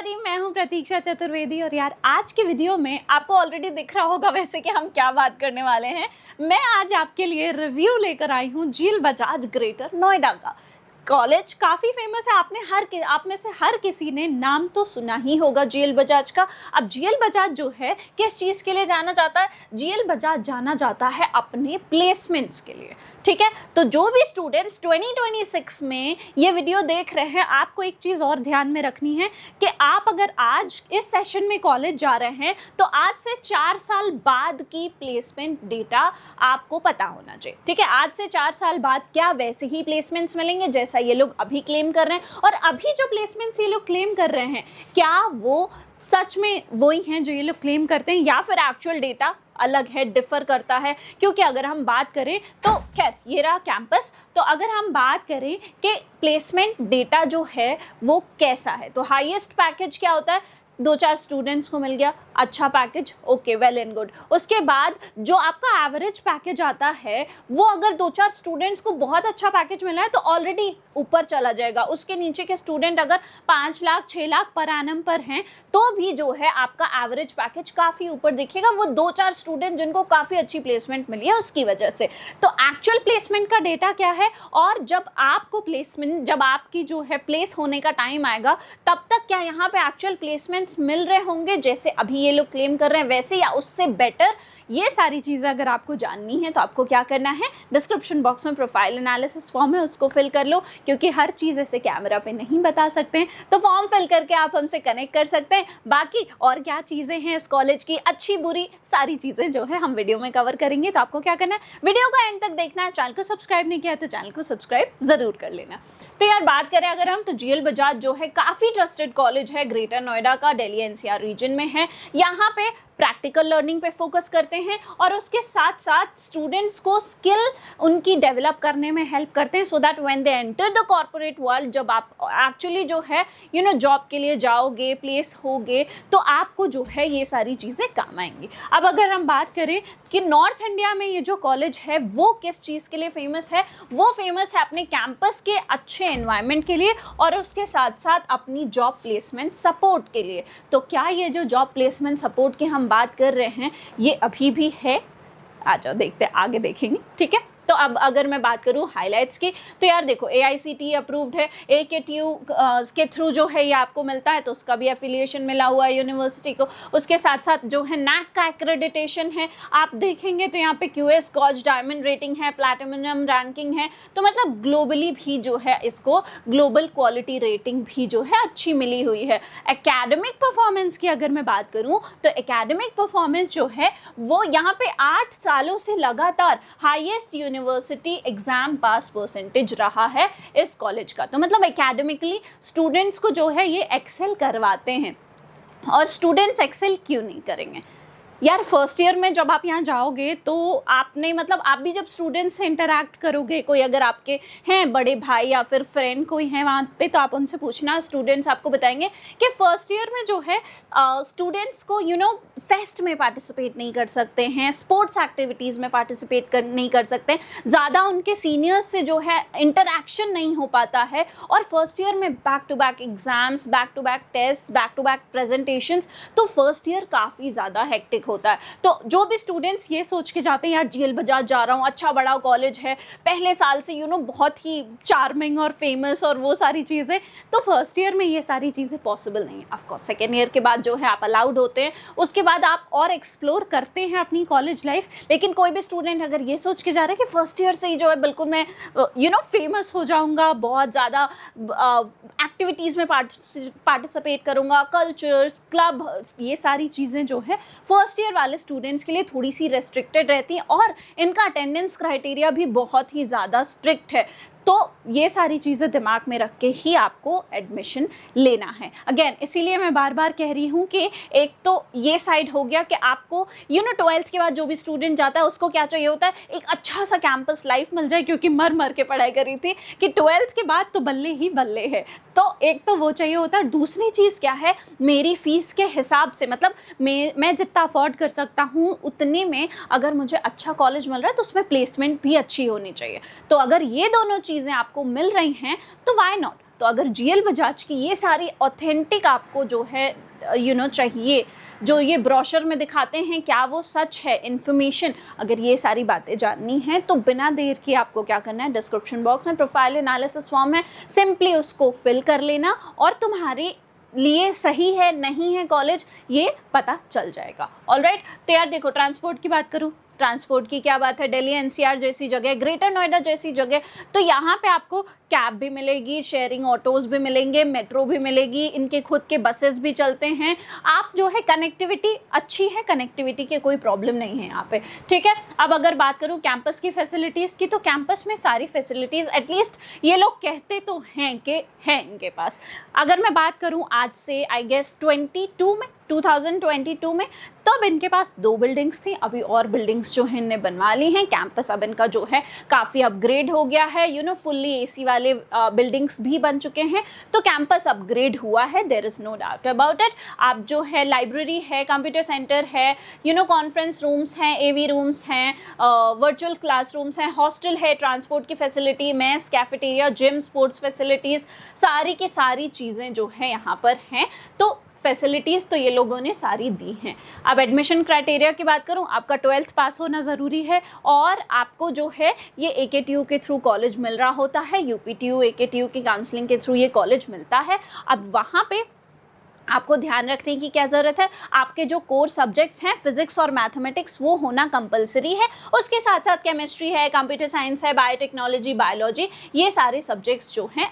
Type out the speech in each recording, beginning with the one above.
नमस्कार जी, मैं हूं प्रतीक्षा चतुर्वेदी। और यार आज की वीडियो में आपको ऑलरेडी दिख रहा होगा वैसे कि हम क्या बात करने वाले हैं। मैं आज आपके लिए रिव्यू लेकर आई हूं झील बजाज ग्रेटर नोएडा का। कॉलेज काफ़ी फेमस है, आप में से हर किसी ने नाम तो सुना ही होगा जीएल बजाज का। अब जीएल बजाज जो है किस चीज़ के लिए जाना जाता है? जीएल बजाज जाना जाता है अपने प्लेसमेंट्स के लिए, ठीक है। तो जो भी स्टूडेंट्स 2026 में ये वीडियो देख रहे हैं, आपको एक चीज़ और ध्यान में रखनी है कि आप अगर आज इस सेशन में कॉलेज जा रहे हैं तो आज से 4 साल बाद की प्लेसमेंट डेटा आपको पता होना चाहिए, ठीक है। आज से 4 साल बाद क्या वैसे ही प्लेसमेंट्स मिलेंगे जैसा ये लोग अभी क्लेम कर रहे हैं? और अभी जो प्लेसमेंट्स ये लोग क्लेम कर रहे हैं क्या वो सच में वही हैं जो ये लोग क्लेम करते हैं, या फिर एक्चुअल डेटा अलग है, डिफर करता है? क्योंकि अगर हम बात करें तो खैर ये रहा कैंपस। तो अगर हम बात करें कि प्लेसमेंट डेटा जो है वो कैसा है, तो हाईएस्ट पैकेज क्या होता है? 2-4 स्टूडेंट्स को मिल गया, अच्छा package, okay, well and good. उसके बाद जो आपका एवरेज पैकेज आता है वो अगर 2-4 स्टूडेंट्स को बहुत अच्छा पैकेज मिला है तो ऑलरेडी ऊपर चला जाएगा। उसके नीचे के स्टूडेंट अगर 5 लाख 6 लाख पर एनम पर हैं तो भी जो है आपका एवरेज पैकेज काफ़ी ऊपर दिखेगा, वो 2-4 स्टूडेंट जिनको काफ़ी अच्छी प्लेसमेंट मिली है उसकी वजह से। तो एक्चुअल प्लेसमेंट का डेटा क्या है, और जब आपको प्लेसमेंट, जब आपकी जो है प्लेस होने का टाइम आएगा तब तक क्या यहाँ पे एक्चुअल प्लेसमेंट्स मिल रहे होंगे जैसे अभी ये लोग क्लेम कर रहे हैं वैसे या उससे बेटर? ये सारी चीज़ें अगर आपको जाननी है तो आपको क्या करना है, डिस्क्रिप्शन बॉक्स में प्रोफाइल एनालिसिस फॉर्म है उसको फिल कर लो, क्योंकि हर चीज़ ऐसे कैमरा पे नहीं बता सकते हैं। तो फॉर्म फिल करके आप हमसे कनेक्ट कर सकते हैं। बाकी और क्या चीज़ें हैं इस कॉलेज की, अच्छी बुरी सारी चीज़ें जो है हम वीडियो में कवर करेंगे। तो आपको क्या करना है, वीडियो को एंड तक देखना है। चैनल को सब्सक्राइब नहीं किया तो चैनल को सब्सक्राइब ज़रूर कर लेना। तो यार बात करें अगर हम, तो जीएल बजाज जो है काफ़ी ट्रस्टेड कॉलेज है ग्रेटर नोएडा का, दिल्ली एनसीआर रीजन में है। यहाँ पे प्रैक्टिकल लर्निंग पे फोकस करते हैं और उसके साथ साथ स्टूडेंट्स को स्किल उनकी डेवलप करने में हेल्प करते हैं, so that when they enter the corporate world, जब आप एक्चुअली जो है जॉब के लिए जाओगे, प्लेस होगे, तो आपको जो है ये सारी चीज़ें काम आएंगी। अब अगर हम बात करें कि नॉर्थ इंडिया में ये जो कॉलेज है वो किस चीज़ के लिए फेमस है, वो फेमस है अपने कैंपस के अच्छे एनवायरनमेंट के लिए और उसके साथ साथ अपनी जॉब प्लेसमेंट सपोर्ट के लिए। तो क्या ये जो जॉब प्लेसमेंट सपोर्ट की हम बात कर रहे हैं ये अभी भी है? आ जाओ देखते हैं, आगे देखेंगे, ठीक है। तो अब अगर मैं बात करूं हाइलाइट्स की, तो यार देखो AICTE अप्रूव्ड है, AKTU के थ्रू जो है ये आपको मिलता है, तो उसका भी एफिलिएशन मिला हुआ है यूनिवर्सिटी को। उसके साथ साथ जो है NAC का एक्रेडिटेशन है, आप देखेंगे तो यहाँ पे QS गॉज डायमंड रेटिंग है, प्लैटिनम रैंकिंग है। तो मतलब ग्लोबली भी जो है इसको ग्लोबल क्वालिटी रेटिंग भी जो है अच्छी मिली हुई है। एकेडमिक परफॉर्मेंस की अगर मैं बात करूँ तो एकेडमिक परफॉर्मेंस जो है वो यहाँ पे 8 सालों से लगातार हाईएस्ट यूनिवर्सिटी एग्जाम पास परसेंटेज रहा है इस कॉलेज का। तो मतलब एकेडमिकली स्टूडेंट्स को जो है ये एक्सेल करवाते हैं। और स्टूडेंट्स एक्सेल क्यों नहीं करेंगे यार? फर्स्ट ईयर में जब आप यहाँ जाओगे तो आपने मतलब आप भी जब स्टूडेंट्स से इंटरैक्ट करोगे, कोई अगर आपके हैं बड़े भाई या फिर फ्रेंड कोई है वहाँ पे, तो आप उनसे पूछना, स्टूडेंट्स आपको बताएंगे कि फर्स्ट ईयर में जो है स्टूडेंट्स को फेस्ट में पार्टिसिपेट नहीं कर सकते हैं, स्पोर्ट्स एक्टिविटीज़ में पार्टिसिपेट नहीं कर सकते, ज़्यादा उनके सीनियर्स से जो है इंटरैक्शन नहीं हो पाता है। और फर्स्ट ईयर में back to back exams, back to back test, back to back presentations, तो फर्स्ट ईयर काफ़ी ज़्यादा हेक्टिक होता है। तो जो भी स्टूडेंट्स ये सोच के जाते हैं यार जीएल बजाज जा रहा हूँ, अच्छा बड़ा कॉलेज है, पहले साल से बहुत ही चार्मिंग और फेमस और वो सारी चीज़ें, तो फर्स्ट ईयर में ये सारी चीज़ें पॉसिबल नहीं है। ऑफकोर्स सेकेंड ईयर के बाद जो है आप अलाउड होते हैं, उसके बाद आप और एक्सप्लोर करते हैं अपनी कॉलेज लाइफ। लेकिन कोई भी स्टूडेंट अगर ये सोच के जा रहा है कि फर्स्ट ईयर से ही जो है बिल्कुल मैं फेमस हो जाऊँगा, बहुत ज़्यादा एक्टिविटीज़ में पार्टिसिपेट करूँगा, कल्चर्स, क्लब, ये सारी चीज़ें जो है फर्स्ट ईयर वाले स्टूडेंट्स के लिए थोड़ी सी रेस्ट्रिक्टेड रहती हैं और इनका अटेंडेंस क्राइटेरिया भी बहुत ही ज़्यादा स्ट्रिक्ट है। तो ये सारी चीज़ें दिमाग में रख के ही आपको एडमिशन लेना है। अगेन इसीलिए मैं बार बार कह रही हूँ कि एक तो ये साइड हो गया कि आपको 12th के बाद जो भी स्टूडेंट जाता है उसको क्या चाहिए होता है, एक अच्छा सा कैंपस लाइफ मिल जाए, क्योंकि मर मर के पढ़ाई करी थी कि 12th के बाद तो बल्ले ही बल्ले है। तो एक तो वो चाहिए होता है, दूसरी चीज़ क्या है, मेरी फ़ीस के हिसाब से, मतलब मैं जितना अफोर्ड कर सकता हूँ उतने में अगर मुझे अच्छा कॉलेज मिल रहा है तो उसमें प्लेसमेंट भी अच्छी होनी चाहिए। तो अगर ये दोनों चीज़ें आपको मिल रही हैं तो व्हाई नॉट, तो अगर जीएल बजाज की ये सारी ऑथेंटिक आपको जो है चाहिए, जो ये ब्रोशर में दिखाते हैं क्या वो सच है इन्फॉर्मेशन, अगर ये सारी बातें जाननी है तो बिना देर के आपको क्या करना है, डिस्क्रिप्शन बॉक्स में प्रोफाइल एनालिसिस फॉर्म है, सिंपली उसको फिल कर लेना और तुम्हारे लिए सही है नहीं है कॉलेज ये पता चल जाएगा। ऑलराइट, तो यार देखो ट्रांसपोर्ट की बात करूँ, ट्रांसपोर्ट की क्या बात है, दिल्ली एनसीआर जैसी जगह, ग्रेटर नोएडा जैसी जगह, तो यहाँ पे आपको कैब भी मिलेगी, शेयरिंग ऑटोज़ भी मिलेंगे, मेट्रो भी मिलेगी, इनके खुद के बसेस भी चलते हैं। आप जो है कनेक्टिविटी अच्छी है, कनेक्टिविटी के कोई प्रॉब्लम नहीं है यहाँ पे, ठीक है। अब अगर बात करूँ कैंपस की फैसिलिटीज़ की, तो कैंपस में सारी फैसिलिटीज़ एटलीस्ट ये लोग कहते तो हैं कि हैं इनके पास। अगर मैं बात करूँ आज से आई गेस 2022 में तब इनके पास 2 बिल्डिंग्स थी, अभी और बिल्डिंग्स जो हैं इनने बनवा ली हैं। कैंपस अब इनका जो है काफ़ी अपग्रेड हो गया है, फुल्ली एसी वाले बिल्डिंग्स भी बन चुके हैं, तो कैंपस अपग्रेड हुआ है, there is no doubt about it. आप जो है लाइब्रेरी है, कंप्यूटर सेंटर है, कॉन्फ्रेंस रूम्स हैं, एवी रूम्स हैं, वर्चुअल क्लासरूम्स हैं, हॉस्टल है, ट्रांसपोर्ट की facility, mess, cafeteria, gym, sports facilities, सारी की सारी चीज़ें जो है यहाँ पर हैं। तो फैसिलिटीज़ तो ये लोगों ने सारी दी हैं। अब एडमिशन क्राइटेरिया की बात करूँ, आपका 12th पास होना ज़रूरी है और आपको जो है ये AKTU के थ्रू कॉलेज मिल रहा होता है, UPTU AKTU की काउंसलिंग के थ्रू ये कॉलेज मिलता है। अब वहाँ पे आपको ध्यान रखने की क्या ज़रूरत है, आपके जो कोर सब्जेक्ट्स हैं फिजिक्स और मैथमेटिक्स वो होना कंपलसरी है, उसके साथ साथ केमिस्ट्री है, कंप्यूटर साइंस है, बायोटेक्नोलॉजी, बायोलॉजी, ये सारे सब्जेक्ट्स जो हैं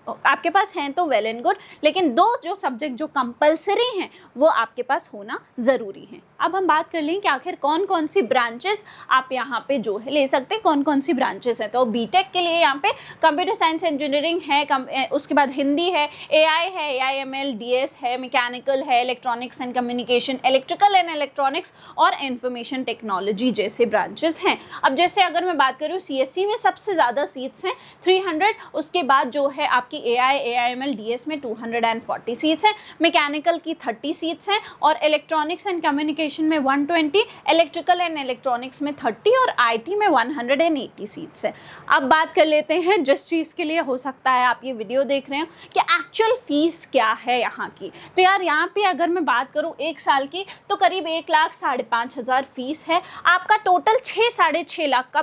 आपके पास हैं तो वेल एंड गुड, लेकिन 2 जो सब्जेक्ट जो कंपलसरी हैं वो आपके पास होना ज़रूरी है। अब हम बात कर लें कि आखिर कौन कौन सी ब्रांचेस आप यहाँ पे जो है ले सकते हैं, कौन कौन सी ब्रांचेस हैं। तो बीटेक के लिए यहाँ पे कंप्यूटर साइंस इंजीनियरिंग है, उसके बाद हिंदी है, AI है, AIML, DS है, मैकेनिकल है, electronics and communication, electrical and electronics और इंफॉर्मेशन टेक्नोलॉजी जैसे ब्रांचेस हैं। अब जैसे अगर मैं बात करूँ CSE में सबसे ज़्यादा सीट्स हैं 300, उसके बाद जो है आपकी AI, AIML, DS में 240 सीट्स हैं, मैकेनिकल की 30 सीट्स हैं और इलेक्ट्रॉनिक्स एंड कम्युनिकेशन में 120, इलेक्ट्रिकल एंड इलेक्ट्रॉनिक्स में 30 और IT में 180 सीट्स हैं। अब बात कर लेते हैं जिस चीज़ के लिए हो सकता है आप ये वीडियो देख रहे हो कि एक्चुअल फीस क्या है यहाँ की। तो यार यहाँ पे अगर मैं बात करूँ 1 साल की तो करीब 1,05,500 फीस है। आपका टोटल 6-6.5 लाख का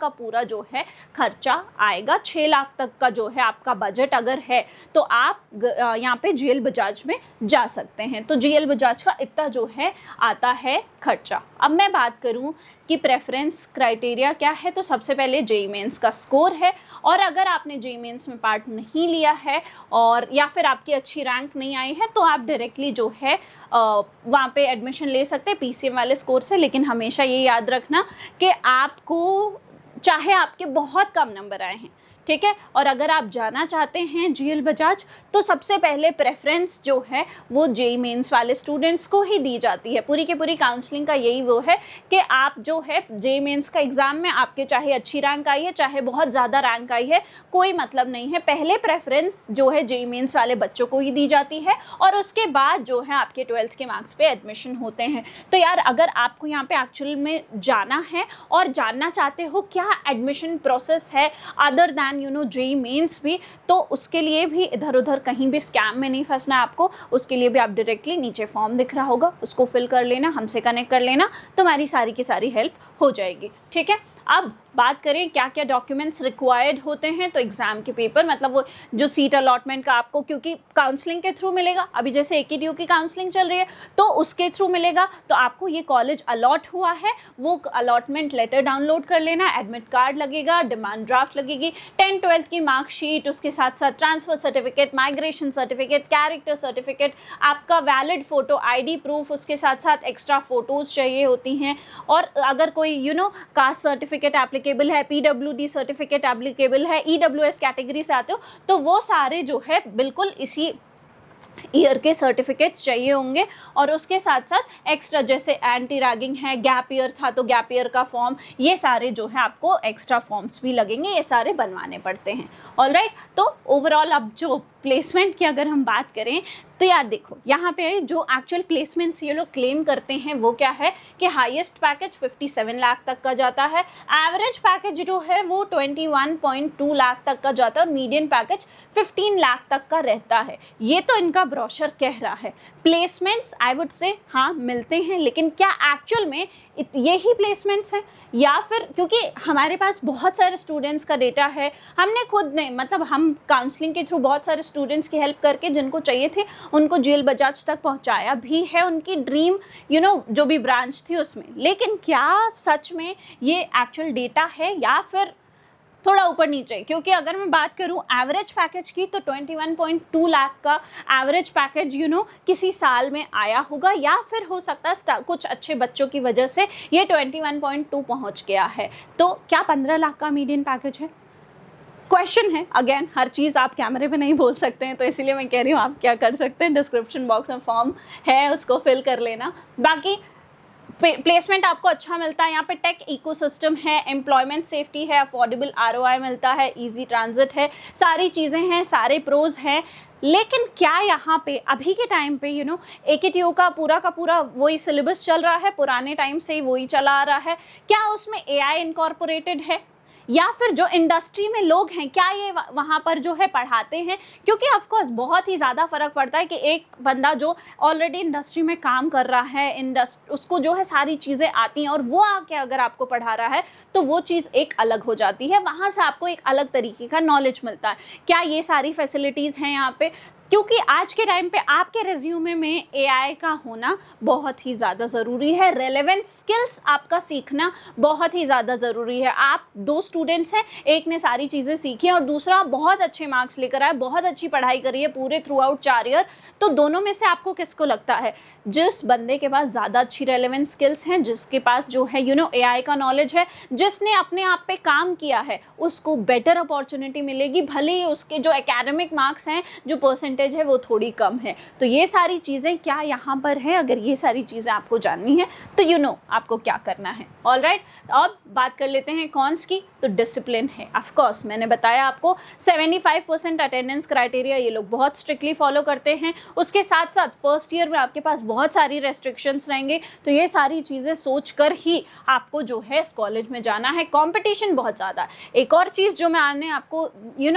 पूरा जो है खर्चा आएगा। 6 लाख तक का जो है आपका बजट अगर है तो आप यहाँ पे जीएल बजाज में जा सकते हैं। तो जीएल बजाज का इतना जो है आता है खर्चा। अब मैं बात करूँ कि प्रेफरेंस क्राइटेरिया क्या है, तो सबसे पहले जेईई मेंस का स्कोर है, और अगर आपने जेईई मेंस में पार्ट नहीं लिया है और या फिर आपकी अच्छी रैंक नहीं आई है तो आप डायरेक्टली जो है वहाँ पे एडमिशन ले सकते हैं PCM वाले स्कोर से। लेकिन हमेशा ये याद रखना कि आपको चाहे आपके बहुत कम नंबर आए हैं, ठीक है, और अगर आप जाना चाहते हैं जीएल बजाज तो सबसे पहले प्रेफरेंस जो है वो जेईई मेंस वाले स्टूडेंट्स को ही दी जाती है। पूरी की पूरी काउंसलिंग का यही वो है कि आप जो है जेईई मेंस का एग्ज़ाम में आपके चाहे अच्छी रैंक आई है चाहे बहुत ज़्यादा रैंक आई है कोई मतलब नहीं है, पहले प्रेफरेंस जो है जेईई मेंस वाले बच्चों को ही दी जाती है और उसके बाद जो है आपके 12th के मार्क्स पे एडमिशन होते हैं। तो यार अगर आपको यहाँ पे एक्चुअल में जाना है और जानना चाहते हो क्या एडमिशन प्रोसेस है अदर दैन जेईई मेंस भी, तो उसके लिए भी इधर उधर कहीं भी स्कैम में नहीं फंसना है आपको। उसके लिए भी आप डायरेक्टली नीचे फॉर्म दिख रहा होगा उसको फिल कर लेना, हमसे कनेक्ट कर लेना, तुम्हारी सारी की सारी हेल्प हो जाएगी, ठीक है। अब बात करें क्या क्या डॉक्यूमेंट्स रिक्वायर्ड होते हैं, तो एग्ज़ाम के पेपर मतलब वो जो सीट अलॉटमेंट का आपको, क्योंकि काउंसलिंग के थ्रू मिलेगा, अभी जैसे AKTU की काउंसलिंग चल रही है तो उसके थ्रू मिलेगा, तो आपको ये कॉलेज अलॉट हुआ है वो अलॉटमेंट लेटर डाउनलोड कर लेना, एडमिट कार्ड लगेगा, डिमांड ड्राफ्ट लगेगी, 10th-12th की मार्कशीट, उसके साथ साथ transfer certificate, migration certificate, character certificate, आपका वैलिड फ़ोटो ID प्रूफ, उसके साथ साथ एक्स्ट्रा फ़ोटोज़ चाहिए होती हैं, और अगर कोई कास्ट सर्टिफिकेट एप्लीकेबल है, PWD सर्टिफिकेट एप्लीकेबल है, EWS कैटेगरी से आते हो तो वो सारे जो है बिल्कुल इसी ईयर के सर्टिफिकेट्स चाहिए होंगे। और उसके साथ साथ एक्स्ट्रा जैसे एंटी रैगिंग है, गैप ईयर था तो गैप ईयर का फॉर्म, ये सारे जो है आपको एक्स्ट्रा फॉर्म्स भी लगेंगे, ये सारे बनवाने पड़ते हैं। ऑलराइट, तो ओवरऑल अब जो प्लेसमेंट की अगर हम बात करें तो यार देखो, यहाँ पे जो एक्चुअल प्लेसमेंट्स ये लोग क्लेम करते हैं वो क्या है कि हाईएस्ट पैकेज 57 लाख तक का जाता है, एवरेज पैकेज जो है वो 21.2 लाख तक का जाता है और मीडियन पैकेज 15 लाख तक का रहता है। ये तो इनका ब्रोशर कह रहा है। प्लेसमेंट्स आई वुड से हाँ मिलते हैं, लेकिन क्या एक्चुअल में यही प्लेसमेंट्स हैं या फिर, क्योंकि हमारे पास बहुत सारे स्टूडेंट्स का डेटा है, हमने खुद ने मतलब हम काउंसलिंग के थ्रू बहुत सारे स्टूडेंट्स की हेल्प करके जिनको चाहिए थे उनको जेल बजाज तक पहुंचाया भी है, उनकी ड्रीम जो भी ब्रांच थी उसमें। लेकिन क्या सच में ये एक्चुअल डेटा है या फिर थोड़ा ऊपर नीचे? क्योंकि अगर मैं बात करूं एवरेज पैकेज की तो 21.2 लाख का एवरेज पैकेज किसी साल में आया होगा, या फिर हो सकता है कुछ अच्छे बच्चों की वजह से ये 21.2 पहुंच गया है। तो क्या 15 लाख का मीडियन पैकेज है? क्वेश्चन है। अगेन, हर चीज़ आप कैमरे पे नहीं बोल सकते हैं, तो इसीलिए मैं कह रही हूँ आप क्या कर सकते हैं, डिस्क्रिप्शन बॉक्स में फॉर्म है उसको फिल कर लेना। बाकी प्लेसमेंट आपको अच्छा मिलता है, यहाँ पे टेक इकोसिस्टम है, एम्प्लॉयमेंट सेफ्टी है, अफोर्डेबल ROI मिलता है, इजी ट्रांजिट है, सारी चीज़ें हैं, सारे प्रोज हैं। लेकिन क्या यहाँ पे अभी के टाइम पे AKTO का पूरा वही सिलेबस चल रहा है, पुराने टाइम से ही वही चला आ रहा है? क्या उसमें AI इनकॉर्पोरेटेड है? या फिर जो इंडस्ट्री में लोग हैं क्या ये वहाँ पर जो है पढ़ाते हैं? क्योंकि ऑफ कोर्स बहुत ही ज़्यादा फ़र्क पड़ता है कि एक बंदा जो ऑलरेडी इंडस्ट्री में काम कर रहा है, उसको जो है सारी चीज़ें आती हैं और वो आके अगर आपको पढ़ा रहा है तो वो चीज़ एक अलग हो जाती है, वहाँ से आपको एक अलग तरीके का नॉलेज मिलता है। क्या ये सारी फैसिलिटीज़ हैं यहाँ पे? क्योंकि आज के टाइम पे आपके रेज्यूमे में AI का होना बहुत ही ज़्यादा ज़रूरी है, रेलेवेंट स्किल्स आपका सीखना बहुत ही ज़्यादा ज़रूरी है। आप 2 स्टूडेंट्स हैं, एक ने सारी चीज़ें सीखी और दूसरा बहुत अच्छे मार्क्स लेकर आया, बहुत अच्छी पढ़ाई करी है पूरे थ्रू आउट 4 ईयर, तो दोनों में से आपको किसको लगता है जिस बंदे के पास ज़्यादा अच्छी रेलेवेंट स्किल्स हैं, जिसके पास जो है AI का नॉलेज है, जिसने अपने आप पे काम किया है, उसको बेटर अपॉर्चुनिटी मिलेगी, भले ही उसके जो एकेडमिक मार्क्स हैं, जो परसेंटेज है वो थोड़ी कम है। तो ये सारी चीज़ें क्या यहाँ पर है? अगर ये सारी चीज़ें आपको जाननी है तो आपको क्या करना है। ऑलराइट, अब बात कर लेते हैं कॉन्स की। तो डिसिप्लिन है, ऑफ कोर्स मैंने बताया आपको 75% अटेंडेंस क्राइटेरिया ये लोग बहुत स्ट्रिक्टली फॉलो करते हैं। उसके साथ साथ फर्स्ट ईयर में आपके पास बहुत सारी रेस्ट्रिक्शंस रहेंगे, तो ये सारी चीज़ें सोच कर ही आपको जो है इस कॉलेज में जाना है। कंपटीशन बहुत ज़्यादा है। एक और चीज़ जो मैंने आपको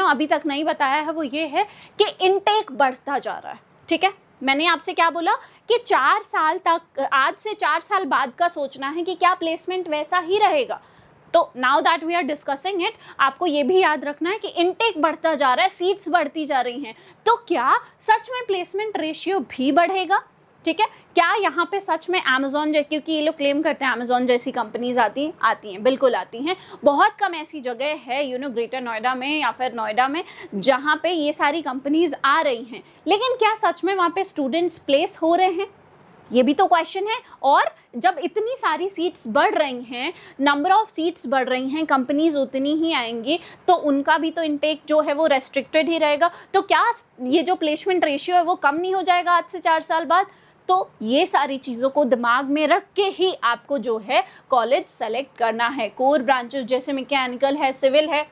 अभी तक नहीं बताया है वो ये है कि इनटेक बढ़ता जा रहा है। ठीक है, मैंने आपसे क्या बोला कि 4 साल तक, आज से 4 साल बाद का सोचना है कि क्या प्लेसमेंट वैसा ही रहेगा। तो now that we are discussing it, आपको ये भी याद रखना है कि इनटेक बढ़ता जा रहा है, सीट्स बढ़ती जा रही हैं, तो क्या सच में प्लेसमेंट रेशियो भी बढ़ेगा? ठीक है, क्या यहाँ पे सच में अमेज़ॉन, क्योंकि ये लोग क्लेम करते हैं अमेज़ॉन जैसी कंपनीज आती हैं, बिल्कुल आती हैं। बहुत कम ऐसी जगह है ग्रेटर नोएडा में या फिर नोएडा में जहाँ पे ये सारी कंपनीज आ रही हैं, लेकिन क्या सच में वहाँ पे स्टूडेंट्स प्लेस हो रहे हैं? ये भी तो क्वेश्चन है। और जब इतनी सारी सीट्स बढ़ रही हैं, नंबर ऑफ सीट्स बढ़ रही हैं, कंपनीज उतनी ही आएंगी, तो उनका भी तो इनटेक जो है वो रेस्ट्रिक्टेड ही रहेगा। तो क्या ये जो प्लेसमेंट रेशियो है वो कम नहीं हो जाएगा आज से 4 साल बाद? तो ये सारी चीज़ों को दिमाग में रख के ही आपको जो है कॉलेज सेलेक्ट करना है। कोर ब्रांचेस जैसे मैकेनिकल है, सिविल है,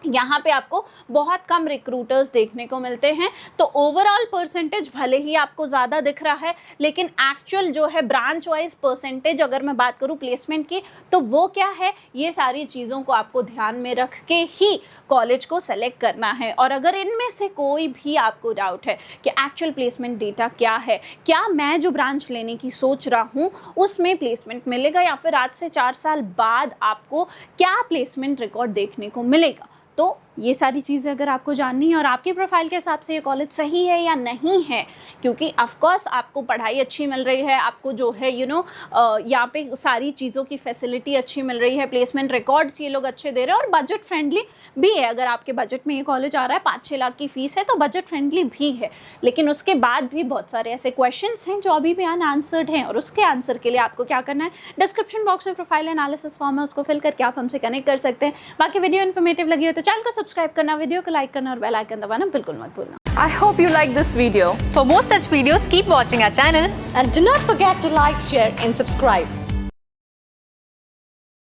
यहाँ पे आपको बहुत कम रिक्रूटर्स देखने को मिलते हैं। तो ओवरऑल परसेंटेज भले ही आपको ज़्यादा दिख रहा है, लेकिन एक्चुअल जो है ब्रांच वाइज परसेंटेज अगर मैं बात करूँ प्लेसमेंट की, तो वो क्या है? ये सारी चीज़ों को आपको ध्यान में रख के ही कॉलेज को सेलेक्ट करना है। और अगर इनमें से कोई भी आपको डाउट है कि एक्चुअल प्लेसमेंट डेटा क्या है, क्या मैं जो ब्रांच लेने की सोच रहा हूँ उसमें प्लेसमेंट मिलेगा, या फिर आज से 4 साल बाद आपको क्या प्लेसमेंट रिकॉर्ड देखने को मिलेगा, तो ये सारी चीज़ें अगर आपको जाननी है और आपकी प्रोफाइल के हिसाब से ये कॉलेज सही है या नहीं है, क्योंकि ऑफ कोर्स आपको पढ़ाई अच्छी मिल रही है, आपको जो है यहाँ पे सारी चीज़ों की फैसिलिटी अच्छी मिल रही है, प्लेसमेंट रिकॉर्ड्स ये लोग अच्छे दे रहे हैं और बजट फ्रेंडली भी है। अगर आपके बजट में ये कॉलेज आ रहा है, 5-6 लाख की फ़ीस है, तो बजट फ्रेंडली भी है। लेकिन उसके बाद भी बहुत सारे ऐसे क्वेश्चन हैं जो अभी भी अनआंसर्ड हैं, और उसके आंसर के लिए आपको क्या करना है, डिस्क्रिप्शन बॉक्स में प्रोफाइल एनालिसिस फॉर्म है, उसको फिल करके आप हमसे कनेक्ट कर सकते हैं। बाकी वीडियो इन्फॉर्मेटिव लगी हो तो चैनल को सब्सक्राइब करना, वीडियो को लाइक करना और बेल आइकन दबाना बिल्कुल मत भूलना। I hope you like this video. For more such videos, keep watching our channel. And do not forget to like, share and subscribe.